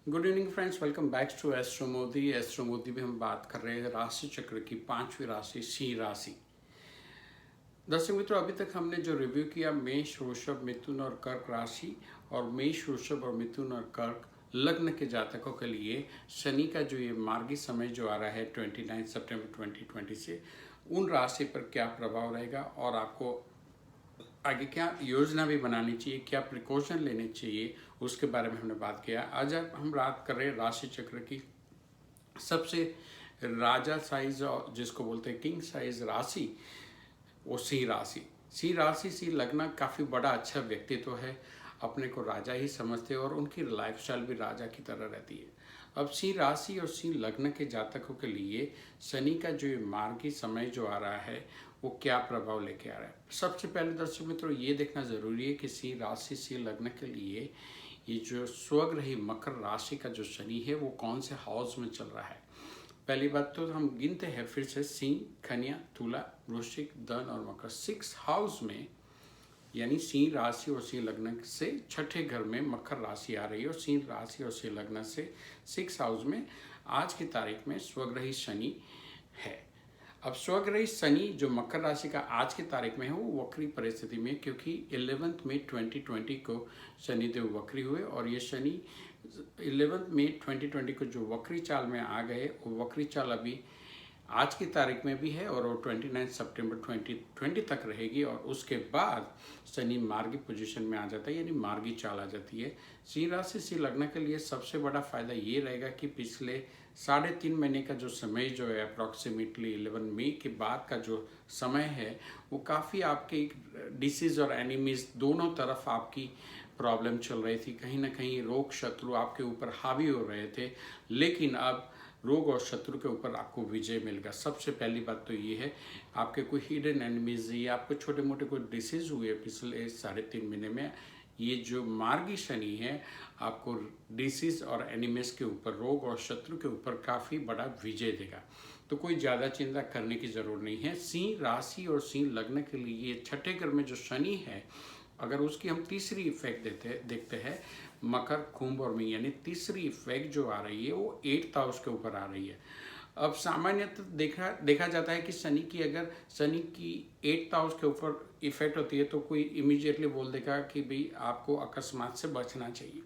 Good evening friends, welcome back to astro Modi. Astro Modi में हम बात कर रहे हैं राशि चक्र की पांचवी राशि सिंह राशि। दर्शक मित्रों, अभी तक हमने जो रिव्यू किया मेष, वृषभ, मिथुन और कर्क राशि और मेष, वृषभ और मिथुन और कर्क लग्न के जातकों के लिए शनि का जो ये मार्गी समय जो आ रहा है 29 सितंबर 2020 से उन राशि पर क्या प्रभाव रहेगा और आपको आगे क्या योजना भी बनानी चाहिए, क्या प्रिकॉशन लेने चाहिए, उसके बारे में हमने बात किया। आज हम बात कर रहे हैं राशि चक्र की सबसे राजा साइज जिसको बोलते हैं किंग साइज राशि, वो सिंह राशि। सिंह राशि, सिंह लग्न काफ़ी बड़ा अच्छा व्यक्तित्व है, अपने को राजा ही समझते हैं और उनकी लाइफस्टाइल भी राजा की तरह रहती है। अब सिंह राशि और सिंह लग्न के जातकों के लिए शनि का जो मार्गी समय जो आ रहा है वो क्या प्रभाव लेके आ रहा है। सबसे पहले दर्शक मित्रों ये देखना जरूरी है कि सिंह राशि सिंह लग्न के लिए ये जो स्वग्रही मकर राशि का जो शनि है वो कौन से हाउस में चल रहा है। पहली बात तो हम गिनते हैं फिर से, सिंह, कन्या, तुला, वृश्चिक, धन और मकर 6 हाउस में, यानी सिंह राशि और सिंह लग्न से छठे घर में मकर राशि आ रही है और सिंह राशि और सिंह लग्न से 6 हाउस में आज की तारीख में स्वग्रही शनि है। अब स्वग्रही शनि जो मकर राशि का आज की तारीख में है वो वक्री परिस्थिति में, क्योंकि 11 मई 2020 को शनिदेव वक्री हुए और ये शनि 11 मई 2020 को जो वक्री चाल में आ गए वो वक्री चाल अभी आज की तारीख में भी है और वो 29 सितंबर 2020 तक रहेगी और उसके बाद शनि मार्गी पोजीशन में आ जाता है, यानी मार्गी चाल आ जाती है। सिंह राशि सिंह लग्न के लिए सबसे बड़ा फायदा ये रहेगा कि पिछले 3.5 महीने का जो समय जो है अप्रॉक्सीमेटली 11 मई के बाद का जो समय है वो काफ़ी आपके डिसीज़ और एनिमीज दोनों तरफ आपकी प्रॉब्लम चल रही थी। कहीं ना कहीं रोग शत्रु आपके ऊपर हावी हो रहे थे, लेकिन अब रोग और शत्रु के ऊपर आपको विजय मिलेगा। सबसे पहली बात तो ये है, आपके कोई हिडन एनिमीज या आपको छोटे मोटे कोई डिसीज हुए पिछले 3.5 महीने में, ये जो मार्गी शनि है आपको डिसीज और एनिमीज के ऊपर, रोग और शत्रु के ऊपर काफ़ी बड़ा विजय देगा। तो कोई ज़्यादा चिंता करने की ज़रूरत नहीं है। सिंह राशि और सिंह लग्न के लिए छठे घर में जो शनि है, अगर उसकी हम तीसरी इफेक्ट देखते हैं मकर, कुंभ और मीन, यानी तीसरी इफेक्ट जो आ रही है वो 8th हाउस के ऊपर आ रही है। अब सामान्यतः देखा जाता है कि शनि की 8th हाउस के ऊपर इफेक्ट होती है तो कोई इमीडिएटली बोल देगा कि भाई आपको अकस्मात से बचना चाहिए,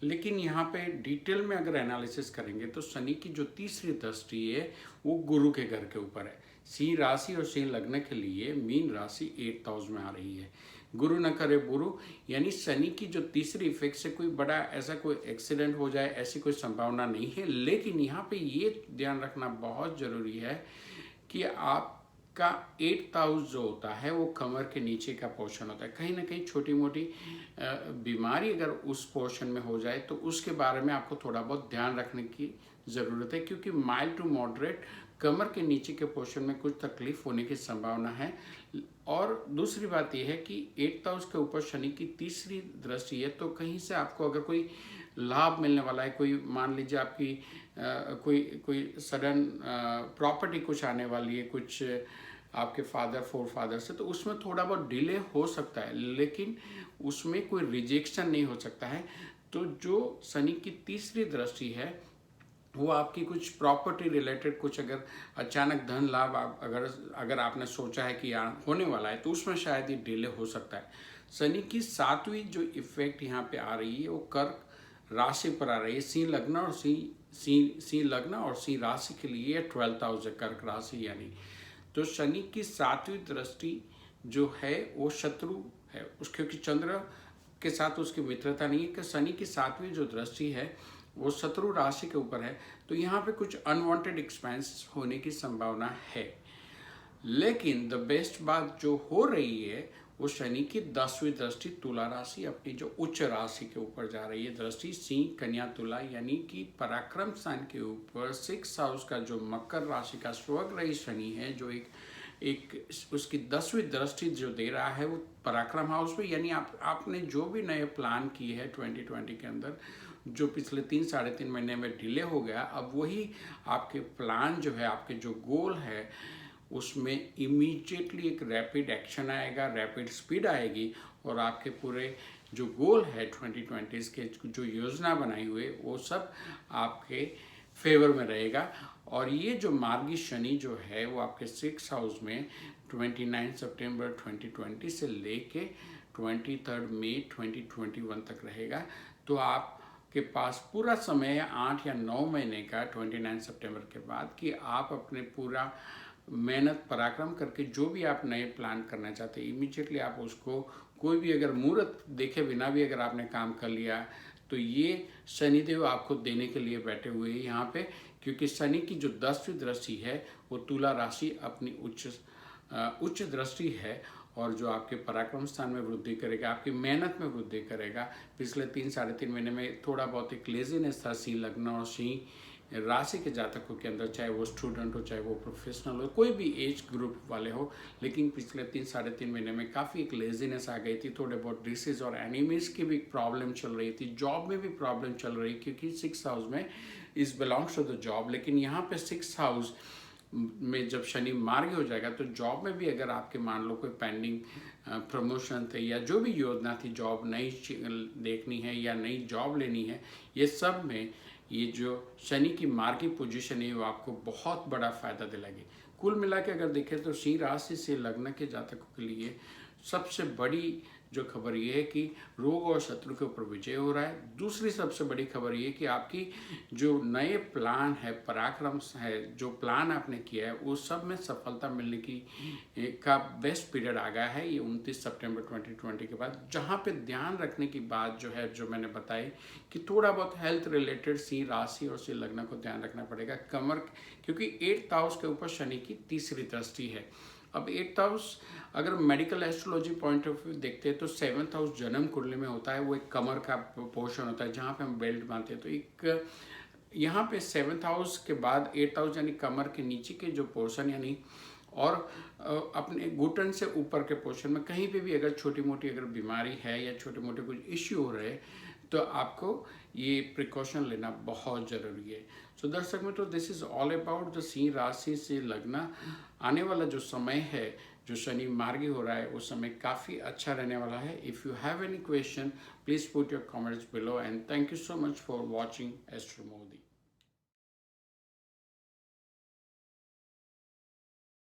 लेकिन यहाँ पे डिटेल में अगर एनालिसिस करेंगे तो शनि की जो तीसरी दृष्टि है वो गुरु के घर के ऊपर है। सिंह राशि और सिंह लग्न के लिए मीन राशि 8th हाउस में आ रही है। गुरु न करे बुरु, यानी शनि की जो तीसरी इफेक्ट से कोई बड़ा ऐसा कोई एक्सीडेंट हो जाए ऐसी कोई संभावना नहीं है, लेकिन यहाँ पे ये ध्यान रखना बहुत जरूरी है कि आपका 8th हाउस जो होता है वो कमर के नीचे का पोर्शन होता है। कहीं ना कहीं छोटी मोटी बीमारी अगर उस पोर्शन में हो जाए तो उसके बारे में आपको थोड़ा बहुत ध्यान रखने की ज़रूरत है, क्योंकि माइल्ड टू मॉडरेट कमर के नीचे के पोर्शन में कुछ तकलीफ होने की संभावना है। और दूसरी बात यह है कि 8th हाउस के ऊपर शनि की तीसरी दृष्टि है तो कहीं से आपको अगर कोई लाभ मिलने वाला है, कोई मान लीजिए आपकी कोई सडन प्रॉपर्टी कुछ आने वाली है, कुछ आपके फोर फादर से, तो उसमें थोड़ा बहुत डिले हो सकता है, लेकिन उसमें कोई रिजेक्शन नहीं हो सकता है। तो जो शनि की तीसरी दृष्टि है वो आपकी कुछ प्रॉपर्टी रिलेटेड कुछ अगर अचानक धन लाभ अगर आपने सोचा है कि होने वाला है तो उसमें शायद ये डिले हो सकता है। शनि की 7वीं जो इफेक्ट यहाँ पे आ रही है वो कर्क राशि पर आ रही है। सिंह लग्न और सिंह राशि के लिए 12th हाउस है कर्क राशि, यानी तो शनि की 7वीं दृष्टि जो है वो शत्रु है क्योंकि चंद्र के साथ उसकी मित्रता नहीं है, कि शनि की 7वीं जो दृष्टि है वो शत्रु राशि के ऊपर है, तो यहाँ पे कुछ अनवांटेड एक्सपेंस होने की संभावना है। लेकिन द बेस्ट बात जो हो रही है वो शनि की 10वीं दृष्टि तुला राशि, अपनी जो उच्च राशि के ऊपर जा रही है दृष्टि, सिंह, कन्या, तुला, यानी कि पराक्रम स्थान के ऊपर 6th हाउस का जो मकर राशि का स्वग्रही शनि है, जो एक उसकी 10वीं दृष्टि जो दे रहा है वो पराक्रम हाउस पे, यानी आपने जो भी नए प्लान किए हैं 2020 के अंदर जो पिछले 3-3.5 महीने में डिले हो गया, अब वही आपके प्लान जो है, आपके जो गोल है उसमें इमीडिएटली एक रैपिड एक्शन आएगा, रैपिड स्पीड आएगी और आपके पूरे जो गोल है 2020 के जो योजना बनाई हुई वो सब आपके फेवर में रहेगा। और ये जो मार्गी शनि जो है वो आपके 6 हाउस में 29 सितंबर 2020 से लेके 23 मई 2021 तक रहेगा। तो आपके पास पूरा समय है 8 या 9 महीने का 29 सितंबर के बाद कि आप अपने पूरा मेहनत पराक्रम करके जो भी आप नए प्लान करना चाहते हैं इमीडिएटली आप उसको कोई भी अगर मुहूर्त देखे बिना भी अगर आपने काम कर लिया तो ये शनिदेव आपको देने के लिए बैठे हुए हैं यहाँ पे। क्योंकि शनि की जो 10वीं दृष्टि है वो तुला राशि अपनी उच्च दृष्टि है और जो आपके पराक्रम स्थान में वृद्धि करेगा, आपकी मेहनत में वृद्धि करेगा। पिछले 3-3.5 महीने में थोड़ा बहुत एक लेजीनेस था सिंह लग्न और सिंह राशि के जातकों के अंदर, चाहे वो स्टूडेंट हो चाहे वो प्रोफेशनल हो कोई भी एज ग्रुप वाले हो, लेकिन पिछले 3-3.5 महीने में काफ़ी एक लेजीनेस आ गई थी। थोड़े बहुत डिसीज और एनिमीज की भी प्रॉब्लम चल रही थी, जॉब में भी प्रॉब्लम चल रही क्योंकि 6 हाउस में is belongs to the job. लेकिन यहाँ पे 6 हाउस में जब शनि मार्ग हो जाएगा तो जॉब में भी अगर आपके मान लो कोई पेंडिंग प्रमोशन थे या जो भी योजना थी जॉब नई देखनी है या नई जॉब लेनी है, ये सब में ये जो शनि की मार्गी पोजीशन है वो आपको बहुत बड़ा फायदा दिलाएगी। कुल मिला के अगर देखें तो सिंह राशि से लग्न के जातकों के लिए सबसे बड़ी जो खबर ये है कि रोग और शत्रु के ऊपर विजय हो रहा है। दूसरी सबसे बड़ी खबर ये कि आपकी जो नए प्लान है, पराक्रम है, जो प्लान आपने किया है वो सब में सफलता मिलने की का बेस्ट पीरियड आ गया है ये 29 सितंबर 2020 के बाद। जहाँ पे ध्यान रखने की बात जो है जो मैंने बताई कि थोड़ा बहुत हेल्थ रिलेटेड सिंह राशि और सिंह लग्न को ध्यान रखना पड़ेगा। कमर, क्योंकि 8th हाउस के ऊपर शनि की तीसरी दृष्टि है। अब 8th हाउस अगर medical astrology point of view देखते हैं तो 7th हाउस जन्म कुंडली में होता है, वो एक कमर का पोर्शन होता है जहाँ पे हम बेल्ट बांधते हैं। तो एक यहाँ पे 7th हाउस के बाद 8th हाउस यानी कमर के नीचे के जो पोर्शन यानी और अपने घुटन से ऊपर के पोर्शन में कहीं पे भी अगर छोटी मोटी अगर बीमारी है या छोटे मोटे कुछ इश्यू हो रहे तो आपको ये प्रिकॉशन लेना बहुत ज़रूरी है। सो दर्शक में तो this is all about the Singh राशि से लगना। आने वाला जो समय है जो शनि मार्गी हो रहा है उस समय काफ़ी अच्छा रहने वाला है। If you have any question please put your comments below and thank you so much for watching astro Modi.